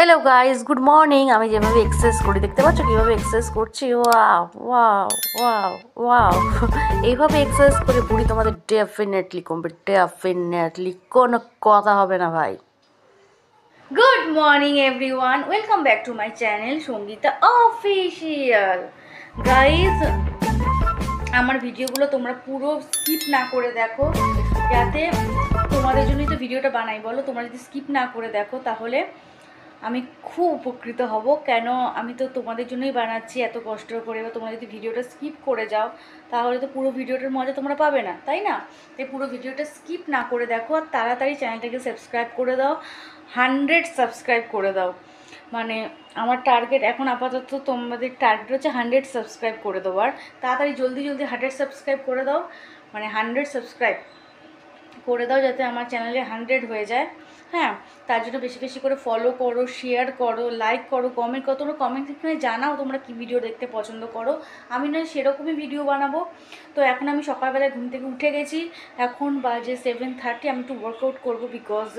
Hello guys, good morning. আমি যেভাবে exercise করি দেখতে পাচ্ছ কীভাবে এক্সারসাইজ করছি। ওয়াও ওয়াও ওয়াও ওয়াও এইভাবে এক্সারসাইজ করে বুড়ি তোমাদের ডেফিনেটলি কমবে, ডেফিনেটলি কোনো কথা হবে না ভাই। Good morning everyone, welcome back to my channel Sangeeta official. Guys, আমার ভিডিওগুলো তোমরা পুরো স্কিপ না করে দেখো, যাতে তোমাদের জন্যই তো ভিডিওটা বানাই বলো। তোমরা যদি স্কিপ না করে দেখো তাহলে আমি খুব উপকৃত হব। কেন, আমি তো তোমাদের জন্যই বানাচ্ছি এত কষ্ট করে। এবার তোমরা যদি ভিডিওটা স্কিপ করে যাও তাহলে তো পুরো ভিডিওটার মজা তোমরা পাবে না, তাই না? তাই পুরো ভিডিওটা স্কিপ না করে দেখো, আর তাড়াতাড়ি চ্যানেলটাকে সাবস্ক্রাইব করে দাও। 100 সাবস্ক্রাইব করে দাও। মানে আমার টার্গেট এখন আপাতত, তোমাদের টার্গেট হচ্ছে 100 সাবস্ক্রাইব করে দেওয়ার। তাড়াতাড়ি জলদি 100 সাবস্ক্রাইব করে দাও, মানে 100 সাবস্ক্রাইব করে দাও যাতে আমার চ্যানেলে 100 হয়ে যায়। হ্যাঁ, তার জন্য বেশি বেশি করে ফলো করো, শেয়ার করো, লাইক করো, কমেন্ট করো। তোমরা কমেন্ট সেকশনে জানাও তোমরা কী ভিডিও দেখতে পছন্দ করো। আমি নয় সেরকমই ভিডিও বানাবো। তো এখন আমি সকালবেলায় ঘুম থেকে উঠে গেছি, এখন বাজে 7:30। আমি একটু ওয়ার্কআউট করবো বিকজ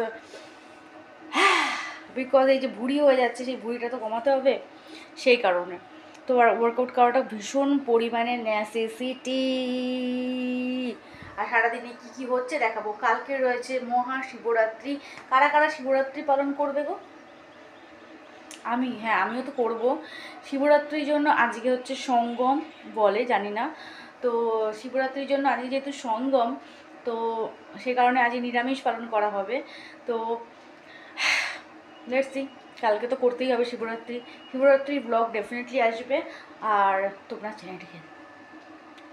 এই যে ভুঁড়ি হয়ে যাচ্ছে, সেই ভুঁড়িটা তো কমাতে হবে, সেই কারণে। তো ওয়ার্কআউট করাটা ভীষণ পরিমাণে নেসেসিটি। আর সারাদিনে কী কী হচ্ছে দেখাবো। কালকে রয়েছে মহাশিবরাত্রি। কারা কারা শিবরাত্রি পালন করবে গো? আমিও তো করব শিবরাত্রির জন্য। আজকে হচ্ছে সঙ্গম বলে, জানি না। তো শিবরাত্রির জন্য আজকে যেহেতু সঙ্গম, তো সে কারণে আজকে নিরামিষ পালন করা হবে। তো লেটস সি, কালকে তো করতেই হবে শিবরাত্রির ব্লগ ডেফিনেটলি আসবে। আর তোমরা চ্যানেলটিকে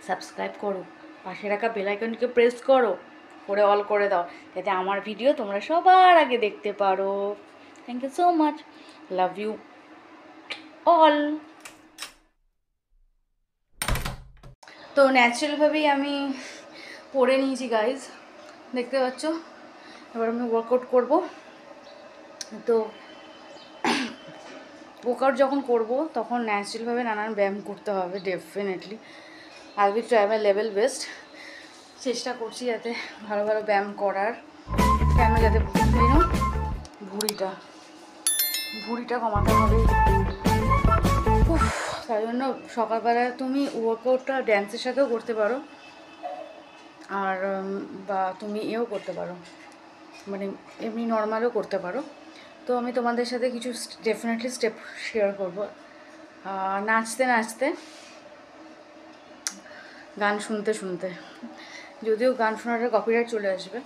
সাবস্ক্রাইব করো, পাশে রাখা বেল আইকনটিকে প্রেস করো, করে অল করে দাও, যাতে আমার ভিডিও তোমরা সবার আগে দেখতে পারো। Thank you so much, love you all. তো ন্যাচারালভাবেই আমি পরে নিয়েছি গাইজ, দেখতে পাচ্ছ। এবার আমি ওয়ার্কআউট করবো। তো ওয়ার্কআউট যখন করব তখন ন্যাচারালভাবে নানান ব্যায়াম করতে হবে definitely. I will try my level best. চেষ্টা করছি যাতে ভালো ভালো ব্যায়াম করার, কেন যাতে ভুঁড়িটা কমাতে হবে। তাই জন্য সকালবেলায় তুমি ওয়ার্কআউটটা ড্যান্সের সাথেও করতে পারো, আর বা তুমি এও করতে পারো, মানে এমনি নর্মালও করতে পারো। তো আমি তোমাদের সাথে কিছু ডেফিনেটলি স্টেপ শেয়ার করবো, নাচতে নাচতে, গান শুনতে শুনতে। যদিও গান শোনাটা কপিরাইট চলে আসবে,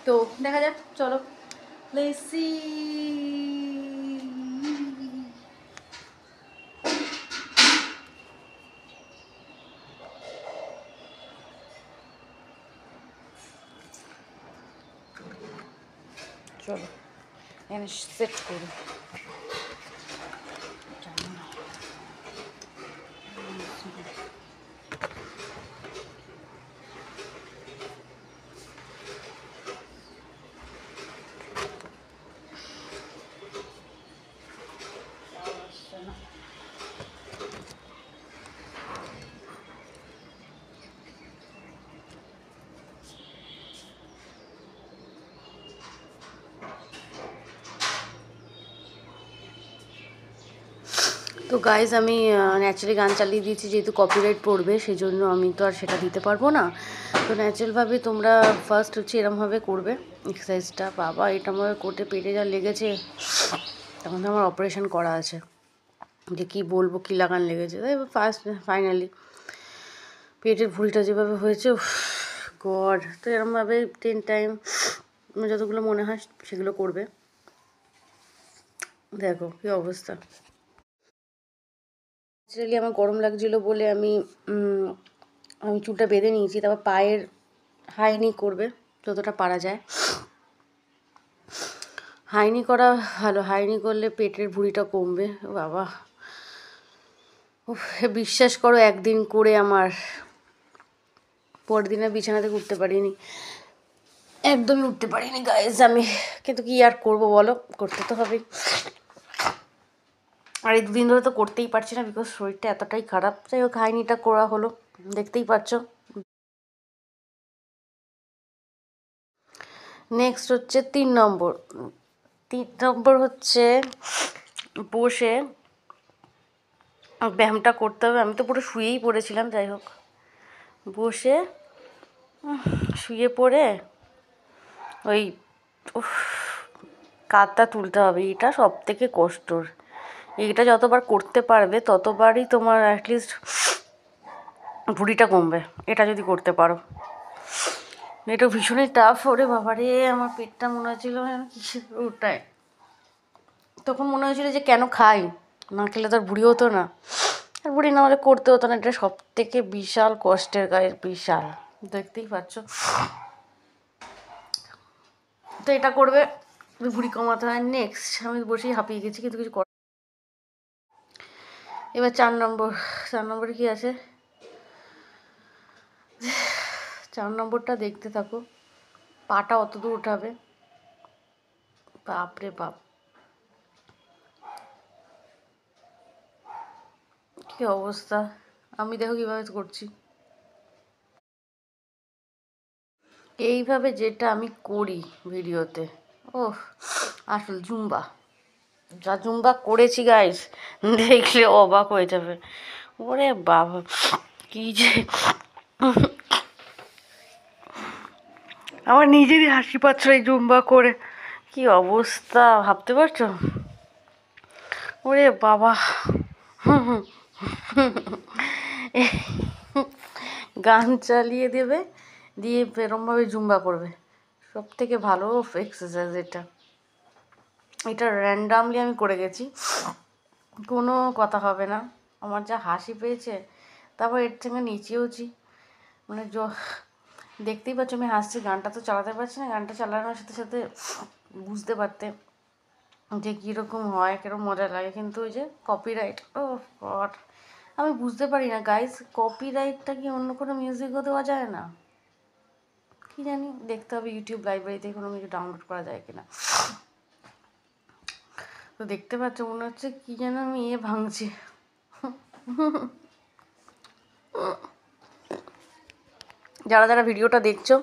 তো দেখা যাক। চলো লেটস সি। চলো এখানে সেট করি। তো গাইজ, আমি ন্যাচারালি গান চালিয়ে দিয়েছি, যেহেতু কপিরাইট পড়বে সেই জন্য আমি তো আর সেটা দিতে পারবো না। তো ন্যাচারালভাবে তোমরা ফার্স্ট হচ্ছে এরমভাবে করবে এক্সারসাইজটা। বাবা, এটা আমার কোটে পেটে যা লেগেছে, তখন তো আমার অপারেশন করা আছে, যে কী বলবো, কী লাগান লেগেছে। তাই ফাইনালি পেটের ভুঁড়িটা যেভাবে হয়েছে, গড। তো এরমভাবে 10 টাইম যতগুলো মনে হয় সেগুলো করবে। দেখো কী অবস্থা। ন্যাচারালি আমার গরম লাগছিলো বলে আমি চুলটা বেঁধে নিয়েছি। তারপর পায়ের হাইনি করবে যতটা পারা যায়। হাইনি করা ভালো, হাইনি করলে পেটের ভুঁড়িটা কমবে। বাবা, বিশ্বাস করো, একদিন করে আমার পরের দিনে বিছানা থেকে উঠতে পারিনি, একদমই উঠতে পারিনি গাইজ আমি। কিন্তু কি আর করবো বলো, করতে তো হবেই। আর এই দুদিন ধরে তো করতেই পারছি না, বিকজ শরীরটা এতটাই খারাপ। যাই হোক, হাইনিটা করা হলো, দেখতেই পাচ্ছ। নেক্সট হচ্ছে 3 নম্বর, 3 নম্বর হচ্ছে বসে ব্যায়ামটা করতে হবে। আমি তো পুরো শুয়েই পড়েছিলাম, যাই হোক বসে শুয়ে পড়ে ওই কাঁধটা তুলতে হবে। এটা সব থেকে কষ্টর। এইটা যতবার করতে পারবে ততবারই তোমার অ্যাটলিস্ট ভুঁড়িটা কমবে, এটা যদি করতে পারো। এটা ভীষণই টাফ। ওরে বাবারে, আমার পেটটা মনে হচ্ছিলো কিসের ওটায়। তখন মনে হয়েছিল যে কেন খাই, না খেলে তো আর ভুঁড়ি হতো না, আর ভুঁড়ি না হলে করতে হতো না। এটা সব থেকে বিশাল কষ্টের কাজ, বিশাল, দেখতেই পাচ্ছ। তো এটা করবে, ভুঁড়ি কমাতে হয়। নেক্সট আমি বসেই হাঁপিয়ে গেছি, কিন্তু কিছু কর। এবার 4 নম্বরে কি আছে, 4 নম্বরটা দেখতে থাকো। পাটা অত দূর উঠাবে, বাপরে বাপ কি অবস্থা। আমি দেখো কিভাবে করছি। এইভাবে যেটা আমি করি ভিডিওতে, ওহ আসল জুম্বা, যা জুম্বা করেছি গাইস, দেখলে অবাক হয়ে যাবে। ওরে বাবা, কি যে আমার নিজেরই হাসি পাচ্ছে এই জুম্বা করে, কি অবস্থা ভাবতে পারছো। ওরে বাবা, গান চালিয়ে দেবে, দিয়ে এরমভাবে জুম্বা করবে। সব থেকে ভালো এক্সারসাইজ এটা। এটা র্যান্ডামলি আমি করে গেছি, কোনো কথা হবে না। আমার যা হাসি পেয়েছে, তারপর এর থেকে নিচেওছি, মানে দেখতেই পাচ্ছ আমি হাসছি। গানটা তো চালাতে পারছি না, গানটা চালানোর সাথে সাথে বুঝতে পারতে যে কীরকম হয়, কীরকম মজা লাগে। কিন্তু ওই যে কপিরাইট, ও গড, আমি বুঝতে পারি না গাইস, কপিরাইটটা কি অন্য কোনো মিউজিকও দেওয়া যায় না কি জানি, দেখতে হবে ইউটিউব লাইব্রেরিতে কোনো কিছু ডাউনলোড করা যায় কিনা। তো দেখতে পাচ্ছ মনে হচ্ছে কি যেন আমি ভাঙছি। যারা যারা ভিডিওটা দেখছো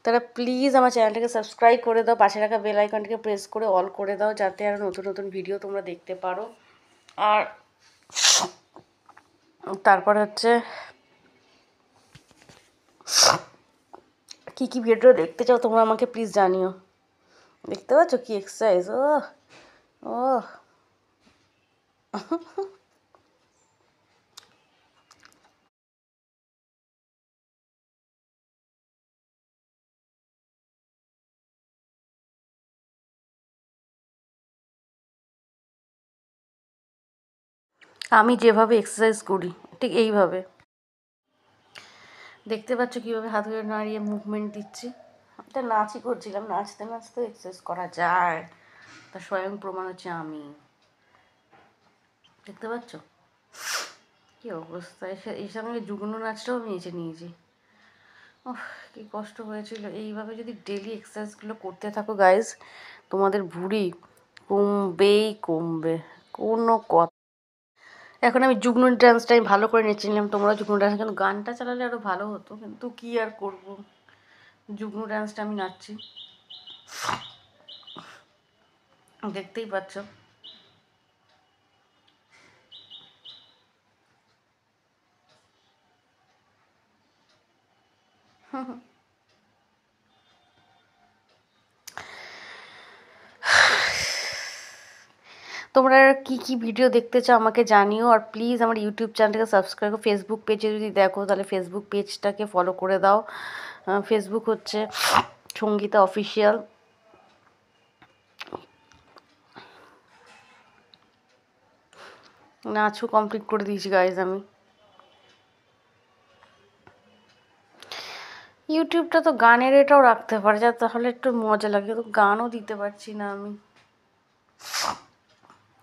তারা প্লিজ আমার চ্যানেলটাকে সাবস্ক্রাইব করে দাও, পাশে রাখা বেল আইকনটাকে প্রেস করে অল করে দাও, যাতে আরও নতুন নতুন ভিডিও তোমরা দেখতে পারো। আর তারপরে হচ্ছে কী কী ভিডিও দেখতে চাও তোমরা আমাকে প্লিজ জানিও। দেখতে পাচ্ছ কি এক্সারসাইজ, ও ও আমি যেভাবে এক্সারসাইজ করি ঠিক এইভাবে। দেখতে পাচ্ছ কীভাবে হাত ধরে নাড়িয়ে মুভমেন্ট দিচ্ছি। এটা নাচই করছিলাম, নাচতে নাচতে এক্সারসাইজ করা যায়, তার স্বয়ং প্রমাণ হচ্ছে আমি। দেখতে পাচ্ছ কী অবস্থা। এর সঙ্গে যুগ্ন নাচটাও আমি নিয়েছি। ওহ কী কষ্ট হয়েছিল। এইভাবে যদি ডেলি এক্সারসাইজগুলো করতে থাকো গাইজ, তোমাদের ভুঁড়ি কমবেই কমবে, কোনো কথা। এখন আমি যুগ্ন ডান্সটা আমি ভালো করে নিচ্ছিলাম, তোমরা যুগ্ন ডান্স, কিন্তু গানটা চালালে আরও ভালো হতো, কিন্তু কী আর করবো, যুগ্ন ডান্সটা আমি নাচছি, দেখতেই পাচ্ছ। তোমরা কি কি ভিডিও দেখতে চাও আমাকে জানিও। আর প্লিজ আমার ইউটিউব চ্যানেলটাকে সাবস্ক্রাইব করো। ফেসবুক পেজে যদি দেখো তাহলে ফেসবুক পেজটাকে ফলো করে দাও। ফেসবুক হচ্ছে সঙ্গীতা অফিসিয়াল। নাচও কমপ্লিট করে দিয়েছি গাইজ আমি। ইউটিউবটা তো গানের এটাও রাখতে পারে, যা তাহলে একটু মজা লাগে, তো গানও দিতে পারছি না আমি।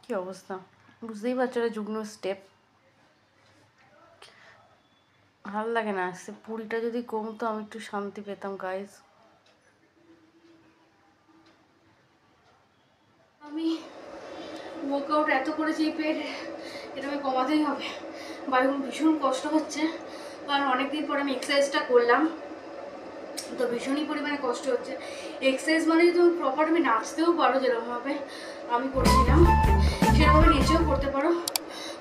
কি অবস্থা বুঝতেই পারছো, এটা যুগ্ন স্টেপ, ভালো লাগে না। সে পুরিটা যদি কমতো আমি একটু শান্তি পেতাম গাইজ। আমি ওয়ার্কআউট এত করেছি পেট, এটা আমি কমাতেই হবে। বায়ু ভীষণ কষ্ট হচ্ছে, কারণ অনেকদিন পরে আমি এক্সারসাইজটা করলাম। তো ভীষণই পরিমাণে কষ্ট হচ্ছে। এক্সারসাইজ মানে যদি তুমি প্রপার তুমি নাচতেও পারো, যেরকমভাবে আমি করছিলাম সেরকমভাবে নিচেও করতে পারো,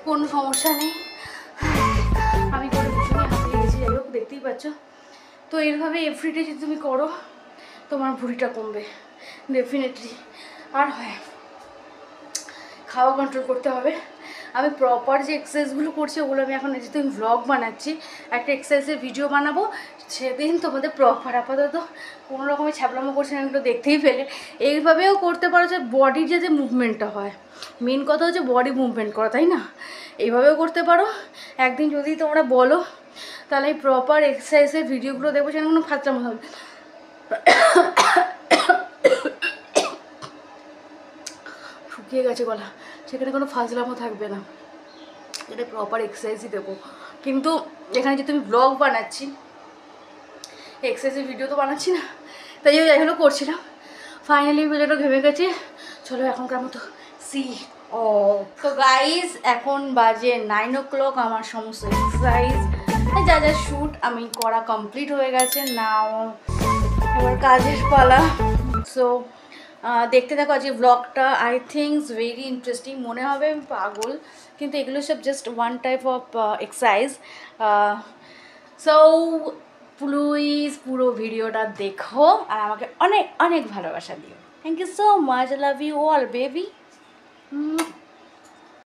কোনো সমস্যা নেই। আমি করে ভীষণই হাঁপিয়ে গেছি, যাই হোক দেখতেই পাচ্ছ। তো এইভাবে এভরিডে যদি তুমি করো তোমার ভুঁড়িটা কমবে ডেফিনেটলি। আর হয় খাওয়া কন্ট্রোল করতে হবে। আমি প্রপার যে এক্সারসাইজগুলো করছি ওগুলো আমি এখন যেহেতু আমি ভ্লগ বানাচ্ছি, একটা এক্সারসাইজের ভিডিও বানাবো, সেদিন তোমাদের প্রপার, আপাতত কোনো রকমের ছ্যাবলামো করছে না, এগুলো দেখতেই পেলে। এইভাবেও করতে পারো যে বডির যাতে মুভমেন্টটা হয়, মেন কথা হচ্ছে বডি মুভমেন্ট করা, তাই না? এইভাবেও করতে পারো। একদিন যদি তোমরা বলো তাহলে এই প্রপার এক্সারসাইজের ভিডিওগুলো দেখবো, সেখানে কোনো ফাঁচলামো হবে। শুকিয়ে গেছে গলা, সেখানে কোনো ফাজলামো থাকবে না, এটা প্রপার এক্সারসাইজই দেবো। কিন্তু এখানে যে তুমি ব্লগ বানাচ্ছি, এক্সারসাইজের ভিডিও তো বানাচ্ছি না, তাই যাই হলো করছিলাম। ফাইনালি ভিডিওটা ঘেমে গেছে, চলো এখনকার মতো সি ও। তো গাইজ এখন বাজে 9 o'clock, আমার সমস্ত এক্সারসাইজ যা যা শ্যুট আমি করা কমপ্লিট হয়ে গেছে। নাও এবার কাজের পালা। সো দেখতে থাকো আজকে ব্লগটা। I thinks very interesting. মনে হবে আমি পাগল, কিন্তু এগুলো সব just one type of exercise. So please পুরো ভিডিওটা দেখো আর আমাকে অনেক অনেক ভালোবাসা দিও। Thank you so much, love you all baby.